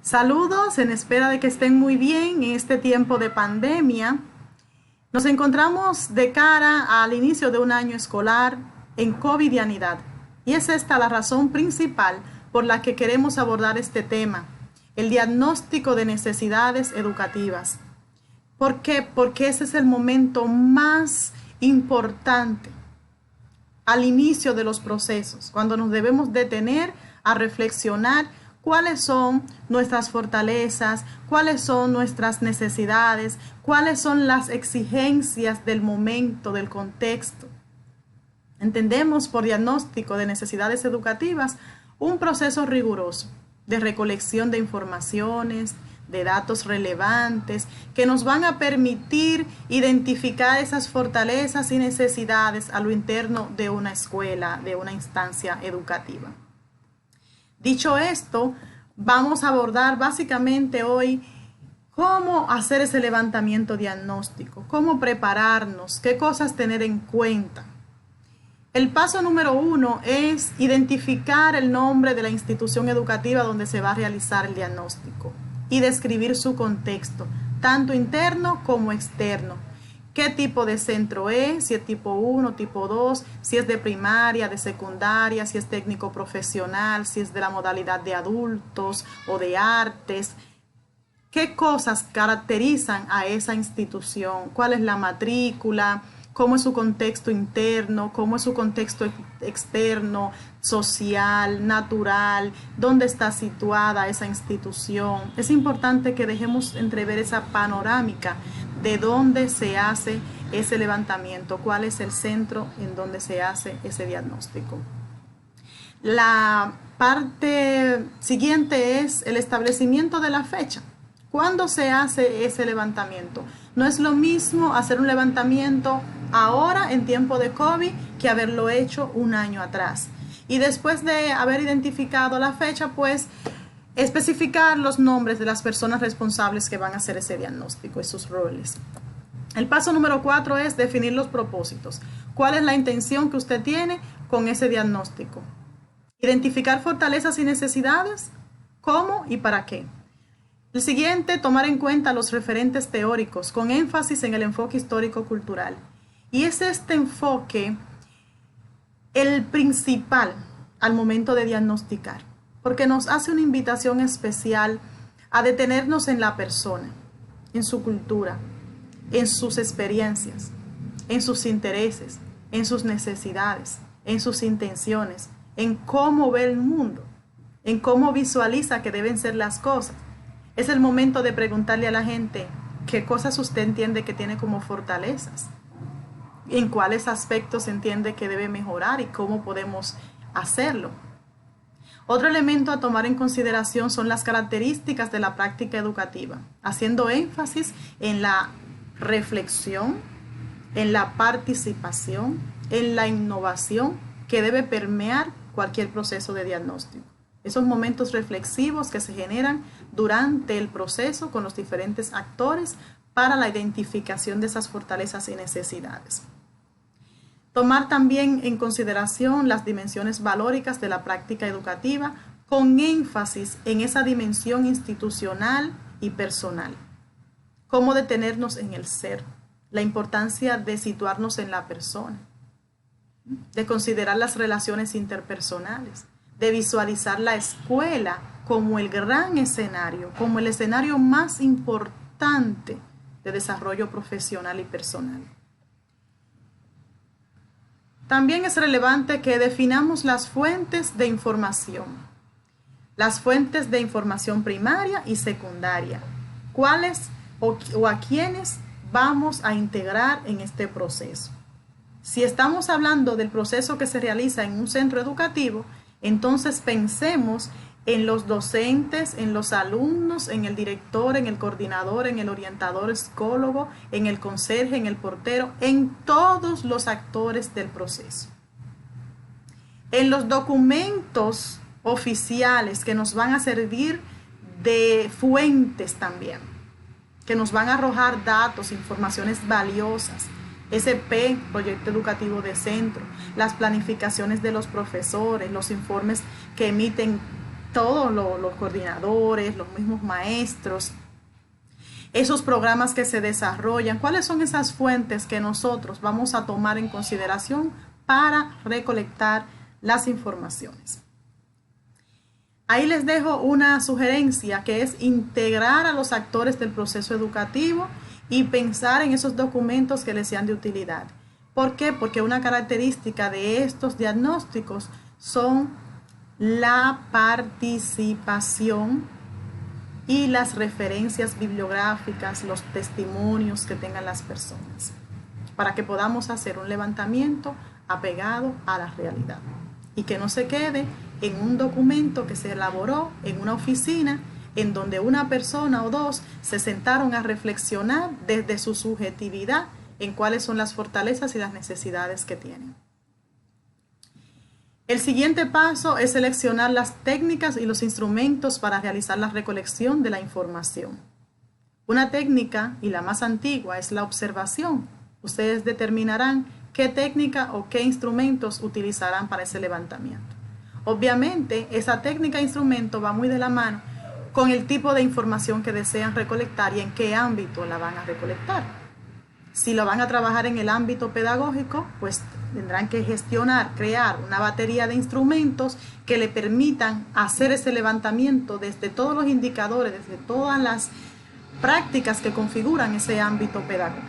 Saludos en espera de que estén muy bien en este tiempo de pandemia. Nos encontramos de cara al inicio de un año escolar en covidianidad y es esta la razón principal por la que queremos abordar este tema, el diagnóstico de necesidades educativas. ¿Por qué? Porque ese es el momento más importante al inicio de los procesos, cuando nos debemos detener a reflexionar cuáles son nuestras fortalezas, cuáles son nuestras necesidades, cuáles son las exigencias del momento, del contexto. Entendemos por diagnóstico de necesidades educativas un proceso riguroso de recolección de informaciones, de datos relevantes que nos van a permitir identificar esas fortalezas y necesidades a lo interno de una escuela, de una instancia educativa. Dicho esto, vamos a abordar básicamente hoy cómo hacer ese levantamiento diagnóstico, cómo prepararnos, qué cosas tener en cuenta. El paso número 1 es identificar el nombre de la institución educativa donde se va a realizar el diagnóstico y describir su contexto, tanto interno como externo. ¿Qué tipo de centro es? Si es tipo 1, tipo 2, si es de primaria, de secundaria, si es técnico profesional, si es de la modalidad de adultos o de artes. ¿Qué cosas caracterizan a esa institución? ¿Cuál es la matrícula? ¿Cómo es su contexto interno? ¿Cómo es su contexto externo, social, natural? ¿Dónde está situada esa institución? Es importante que dejemos entrever esa panorámica de dónde se hace ese levantamiento, cuál es el centro en donde se hace ese diagnóstico. La parte siguiente es el establecimiento de la fecha. ¿Cuándo se hace ese levantamiento? No es lo mismo hacer un levantamiento ahora en tiempo de COVID que haberlo hecho un año atrás. Y después de haber identificado la fecha, pues especificar los nombres de las personas responsables que van a hacer ese diagnóstico y sus roles. El paso número 4 es definir los propósitos. ¿Cuál es la intención que usted tiene con ese diagnóstico? Identificar fortalezas y necesidades. ¿Cómo y para qué? El siguiente, tomar en cuenta los referentes teóricos con énfasis en el enfoque histórico-cultural. Y es este enfoque el principal al momento de diagnosticar, porque nos hace una invitación especial a detenernos en la persona, en su cultura, en sus experiencias, en sus intereses, en sus necesidades, en sus intenciones, en cómo ve el mundo, en cómo visualiza que deben ser las cosas. Es el momento de preguntarle a la gente qué cosas usted entiende que tiene como fortalezas, en cuáles aspectos entiende que debe mejorar y cómo podemos hacerlo. Otro elemento a tomar en consideración son las características de la práctica educativa, haciendo énfasis en la reflexión, en la participación, en la innovación que debe permear cualquier proceso de diagnóstico. Esos momentos reflexivos que se generan durante el proceso con los diferentes actores para la identificación de esas fortalezas y necesidades. Tomar también en consideración las dimensiones valóricas de la práctica educativa con énfasis en esa dimensión institucional y personal. Cómo detenernos en el ser, la importancia de situarnos en la persona, de considerar las relaciones interpersonales, de visualizar la escuela como el gran escenario, como el escenario más importante de desarrollo profesional y personal. También es relevante que definamos las fuentes de información primaria y secundaria, cuáles o a quiénes vamos a integrar en este proceso. Si estamos hablando del proceso que se realiza en un centro educativo, entonces pensemos en los docentes, en los alumnos, en el director, en el coordinador, en el orientador, psicólogo, en el conserje, en el portero, en todos los actores del proceso. En los documentos oficiales que nos van a servir de fuentes también, que nos van a arrojar datos, informaciones valiosas. SP, proyecto educativo de centro, las planificaciones de los profesores, los informes que emiten todos los coordinadores, los mismos maestros, esos programas que se desarrollan, cuáles son esas fuentes que nosotros vamos a tomar en consideración para recolectar las informaciones. Ahí les dejo una sugerencia que es integrar a los actores del proceso educativo y pensar en esos documentos que les sean de utilidad. ¿Por qué? Porque una característica de estos diagnósticos son la participación y las referencias bibliográficas, los testimonios que tengan las personas, para que podamos hacer un levantamiento apegado a la realidad y que no se quede en un documento que se elaboró en una oficina en donde una persona o dos se sentaron a reflexionar desde su subjetividad en cuáles son las fortalezas y las necesidades que tienen. El siguiente paso es seleccionar las técnicas y los instrumentos para realizar la recolección de la información. Una técnica, y la más antigua, es la observación. Ustedes determinarán qué técnica o qué instrumentos utilizarán para ese levantamiento. Obviamente, esa técnica e instrumento va muy de la mano con el tipo de información que desean recolectar y en qué ámbito la van a recolectar. Si lo van a trabajar en el ámbito pedagógico, pues tendrán que gestionar, crear una batería de instrumentos que le permitan hacer ese levantamiento desde todos los indicadores, desde todas las prácticas que configuran ese ámbito pedagógico.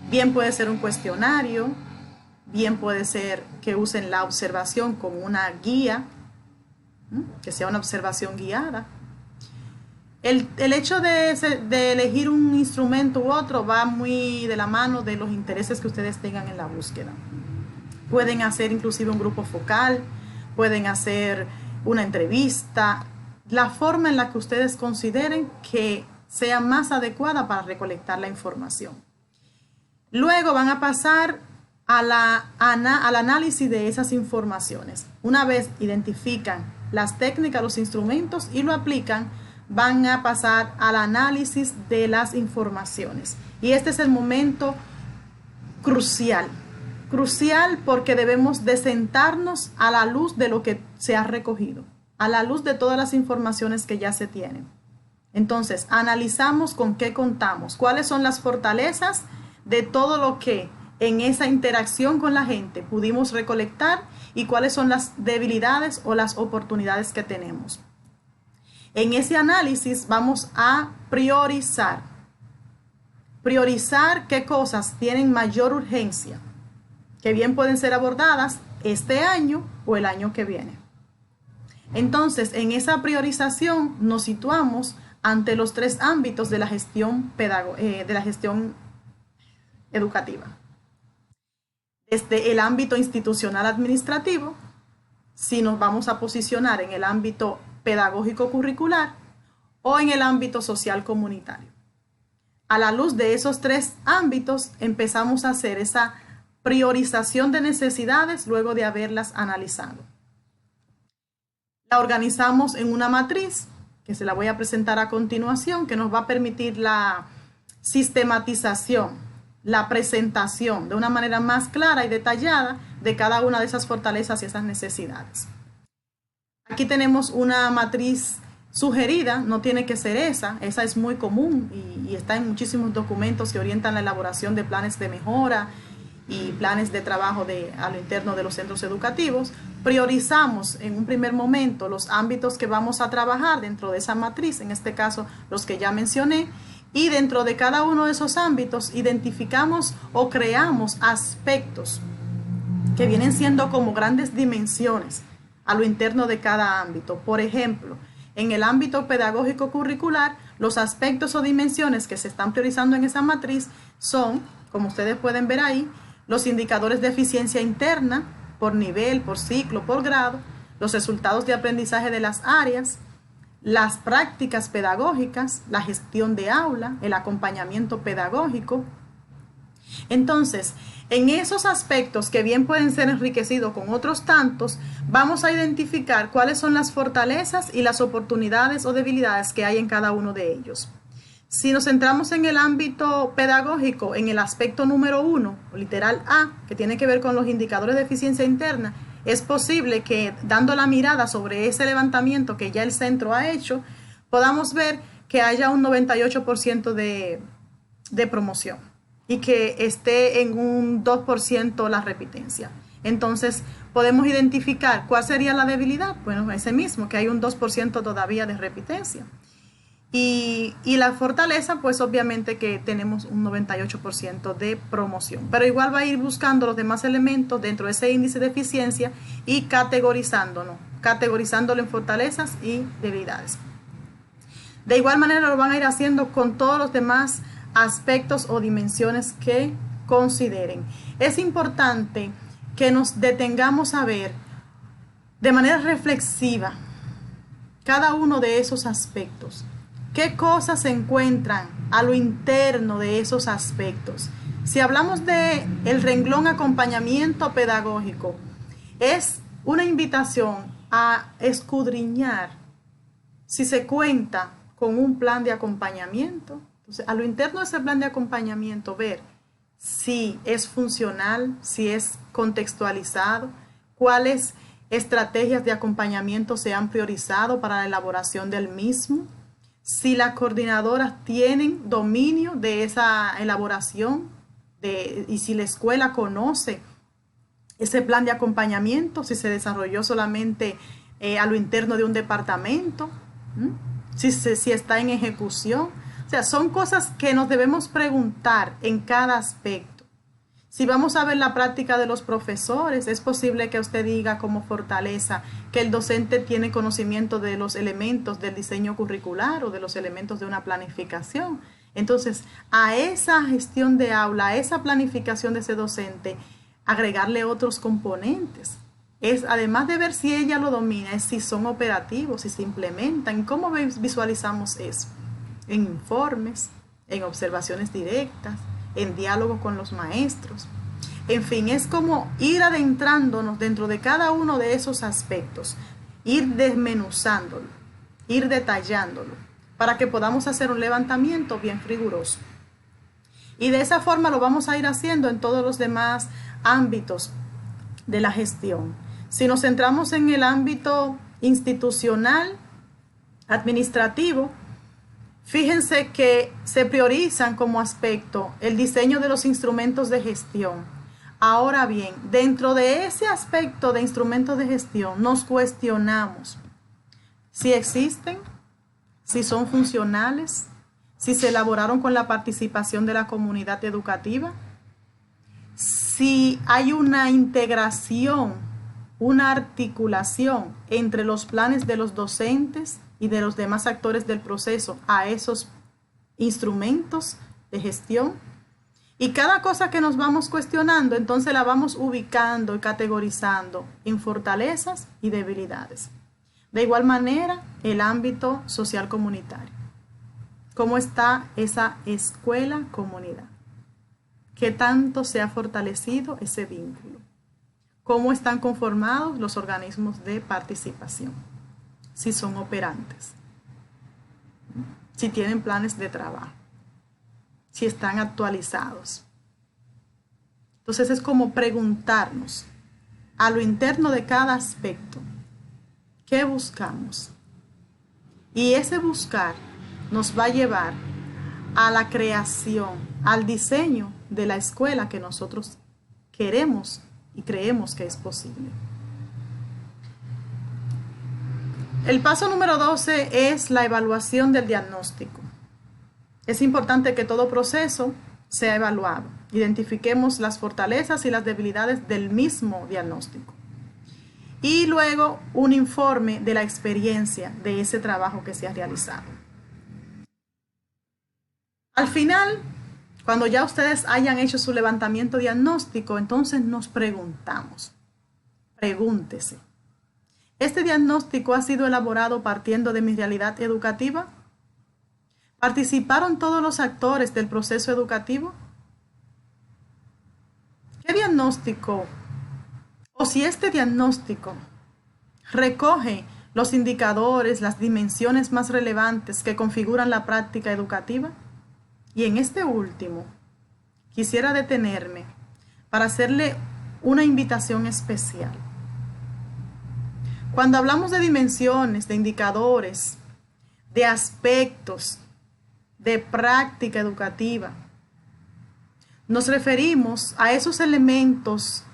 Bien puede ser un cuestionario, bien puede ser que usen la observación como una guía, que sea una observación guiada. El hecho de elegir un instrumento u otro va muy de la mano de los intereses que ustedes tengan en la búsqueda. Pueden hacer inclusive un grupo focal, pueden hacer una entrevista, la forma en la que ustedes consideren que sea más adecuada para recolectar la información. Luego van a pasar al análisis de esas informaciones. Una vez identifican las técnicas, los instrumentos y lo aplican, van a pasar al análisis de las informaciones. Y este es el momento crucial porque debemos de sentarnos a la luz de lo que se ha recogido, a la luz de todas las informaciones que ya se tienen. Entonces, analizamos con qué contamos, cuáles son las fortalezas de todo lo que en esa interacción con la gente pudimos recolectar y cuáles son las debilidades o las oportunidades que tenemos. En ese análisis vamos a priorizar qué cosas tienen mayor urgencia, que bien pueden ser abordadas este año o el año que viene. Entonces, en esa priorización nos situamos ante los tres ámbitos de la gestión educativa. Desde el ámbito institucional administrativo, si nos vamos a posicionar en el ámbito pedagógico curricular o en el ámbito social comunitario. A la luz de esos tres ámbitos empezamos a hacer esa priorización de necesidades luego de haberlas analizado. La organizamos en una matriz que se la voy a presentar a continuación, que nos va a permitir la sistematización, la presentación de una manera más clara y detallada de cada una de esas fortalezas y esas necesidades. Aquí tenemos una matriz sugerida, no tiene que ser esa es muy común y está en muchísimos documentos que orientan la elaboración de planes de mejora y planes de trabajo a lo interno de los centros educativos. Priorizamos en un primer momento los ámbitos que vamos a trabajar dentro de esa matriz, en este caso los que ya mencioné, y dentro de cada uno de esos ámbitos identificamos o creamos aspectos que vienen siendo como grandes dimensiones a lo interno de cada ámbito. Por ejemplo, en el ámbito pedagógico curricular, los aspectos o dimensiones que se están priorizando en esa matriz son, como ustedes pueden ver ahí, los indicadores de eficiencia interna por nivel, por ciclo, por grado, los resultados de aprendizaje de las áreas, las prácticas pedagógicas, la gestión de aula, el acompañamiento pedagógico. Entonces, en esos aspectos que bien pueden ser enriquecidos con otros tantos, vamos a identificar cuáles son las fortalezas y las oportunidades o debilidades que hay en cada uno de ellos. Si nos centramos en el ámbito pedagógico, en el aspecto número 1, literal A, que tiene que ver con los indicadores de eficiencia interna, es posible que dando la mirada sobre ese levantamiento que ya el centro ha hecho, podamos ver que haya un 98% de promoción y que esté en un 2% la repitencia. Entonces, podemos identificar cuál sería la debilidad. Bueno, ese mismo, que hay un 2% todavía de repitencia. Y la fortaleza, pues obviamente que tenemos un 98% de promoción. Pero igual va a ir buscando los demás elementos dentro de ese índice de eficiencia y categorizándolo en fortalezas y debilidades. De igual manera lo van a ir haciendo con todos los demás aspectos o dimensiones que consideren. Es importante que nos detengamos a ver de manera reflexiva cada uno de esos aspectos. ¿Qué cosas se encuentran a lo interno de esos aspectos? Si hablamos de el renglón acompañamiento pedagógico, es una invitación a escudriñar si se cuenta con un plan de acompañamiento. Entonces, a lo interno de ese plan de acompañamiento, ver si es funcional, si es contextualizado, cuáles estrategias de acompañamiento se han priorizado para la elaboración del mismo, si las coordinadoras tienen dominio de esa elaboración y si la escuela conoce ese plan de acompañamiento, si se desarrolló solamente a lo interno de un departamento, si está en ejecución. O sea, son cosas que nos debemos preguntar en cada aspecto. Si vamos a ver la práctica de los profesores, es posible que usted diga como fortaleza que el docente tiene conocimiento de los elementos del diseño curricular o de los elementos de una planificación. Entonces, a esa gestión de aula, a esa planificación de ese docente, agregarle otros componentes. Es, además de ver si ella lo domina, es si son operativos, si se implementan. ¿Cómo visualizamos eso? En informes, en observaciones directas, en diálogo con los maestros. En fin, es como ir adentrándonos dentro de cada uno de esos aspectos, ir desmenuzándolo, ir detallándolo, para que podamos hacer un levantamiento bien riguroso. Y de esa forma lo vamos a ir haciendo en todos los demás ámbitos de la gestión. Si nos centramos en el ámbito institucional, administrativo, fíjense que se priorizan como aspecto el diseño de los instrumentos de gestión. Ahora bien, dentro de ese aspecto de instrumentos de gestión, nos cuestionamos si existen, si son funcionales, si se elaboraron con la participación de la comunidad educativa, si hay una integración, una articulación entre los planes de los docentes y de los demás actores del proceso a esos instrumentos de gestión. Y cada cosa que nos vamos cuestionando, entonces la vamos ubicando y categorizando en fortalezas y debilidades. De igual manera, el ámbito social comunitario. ¿Cómo está esa escuela-comunidad? ¿Qué tanto se ha fortalecido ese vínculo? ¿Cómo están conformados los organismos de participación? Si son operantes, si tienen planes de trabajo, si están actualizados. Entonces es como preguntarnos a lo interno de cada aspecto, ¿qué buscamos? Y ese buscar nos va a llevar a la creación, al diseño de la escuela que nosotros queremos y creemos que es posible. El paso número 12 es la evaluación del diagnóstico. Es importante que todo proceso sea evaluado. Identifiquemos las fortalezas y las debilidades del mismo diagnóstico. Y luego un informe de la experiencia de ese trabajo que se ha realizado. Al final, cuando ya ustedes hayan hecho su levantamiento diagnóstico, entonces nos preguntamos. Pregúntese. ¿Este diagnóstico ha sido elaborado partiendo de mi realidad educativa? ¿Participaron todos los actores del proceso educativo? ¿Qué diagnóstico? O si este diagnóstico recoge los indicadores, las dimensiones más relevantes que configuran la práctica educativa. Y en este último, quisiera detenerme para hacerle una invitación especial. Cuando hablamos de dimensiones, de indicadores, de aspectos, de práctica educativa, nos referimos a esos elementos,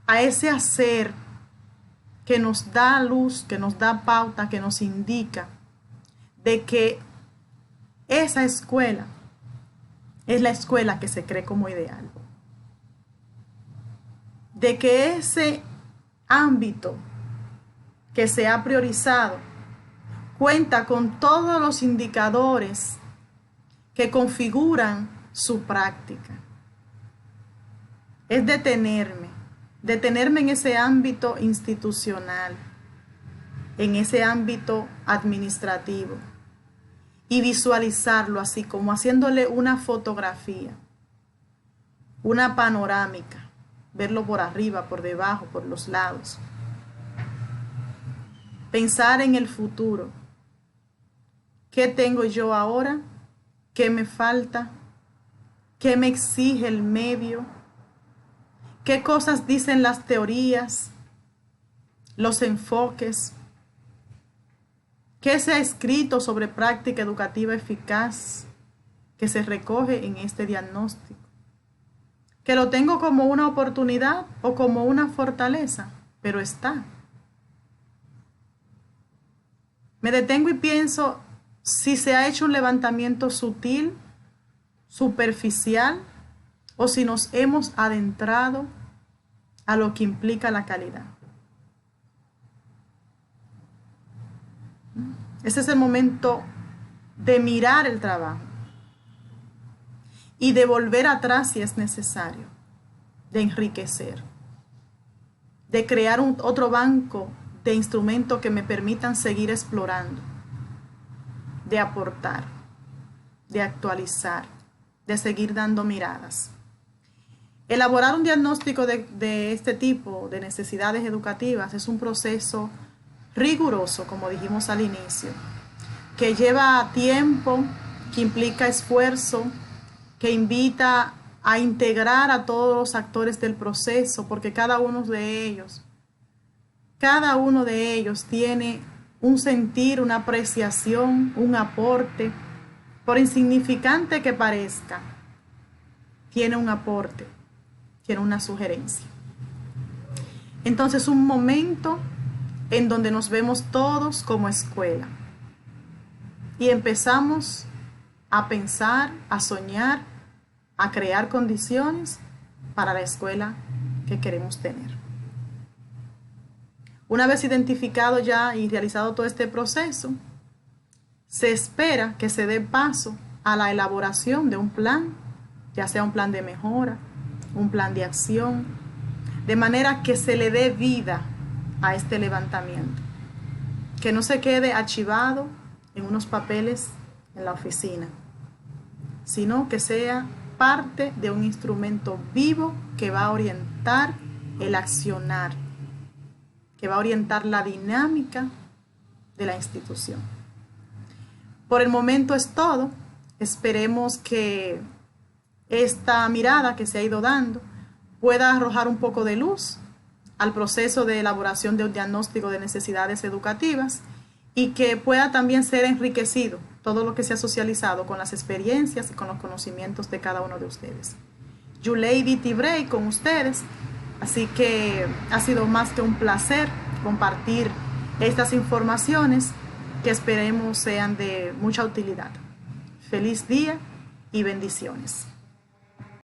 a ese hacer que nos da luz, que nos da pauta, que nos indica de que esa escuela es la escuela que se cree como ideal. De que ese ámbito que se ha priorizado cuenta con todos los indicadores que configuran su práctica. Es detenerme en ese ámbito institucional, en ese ámbito administrativo y visualizarlo así como haciéndole una fotografía, una panorámica, verlo por arriba, por debajo, por los lados. Pensar en el futuro. ¿Qué tengo yo ahora? ¿Qué me falta? ¿Qué me exige el medio? ¿Qué cosas dicen las teorías, los enfoques? ¿Qué se ha escrito sobre práctica educativa eficaz que se recoge en este diagnóstico? ¿Que lo tengo como una oportunidad o como una fortaleza? Pero está. Me detengo y pienso si se ha hecho un levantamiento sutil, superficial, o si nos hemos adentrado a lo que implica la calidad. Ese es el momento de mirar el trabajo y de volver atrás si es necesario, de enriquecer, de crear otro banco de instrumentos que me permitan seguir explorando, de aportar, de actualizar, de seguir dando miradas. Elaborar un diagnóstico de este tipo de necesidades educativas es un proceso riguroso, como dijimos al inicio, que lleva tiempo, que implica esfuerzo, que invita a integrar a todos los actores del proceso, porque cada uno de ellos tiene un sentir, una apreciación, un aporte, por insignificante que parezca, tiene un aporte, tiene una sugerencia. Entonces, un momento en donde nos vemos todos como escuela y empezamos a pensar, a soñar, a crear condiciones para la escuela que queremos tener. Una vez identificado ya y realizado todo este proceso, se espera que se dé paso a la elaboración de un plan, ya sea un plan de mejora, un plan de acción, de manera que se le dé vida a este levantamiento, que no se quede archivado en unos papeles en la oficina, sino que sea parte de un instrumento vivo que va a orientar el accionar, que va a orientar la dinámica de la institución. Por el momento es todo. Esperemos que esta mirada que se ha ido dando pueda arrojar un poco de luz al proceso de elaboración de un diagnóstico de necesidades educativas y que pueda también ser enriquecido todo lo que se ha socializado con las experiencias y con los conocimientos de cada uno de ustedes. Yuleidy Tibrey con ustedes, así que ha sido más que un placer compartir estas informaciones que esperemos sean de mucha utilidad. Feliz día y bendiciones.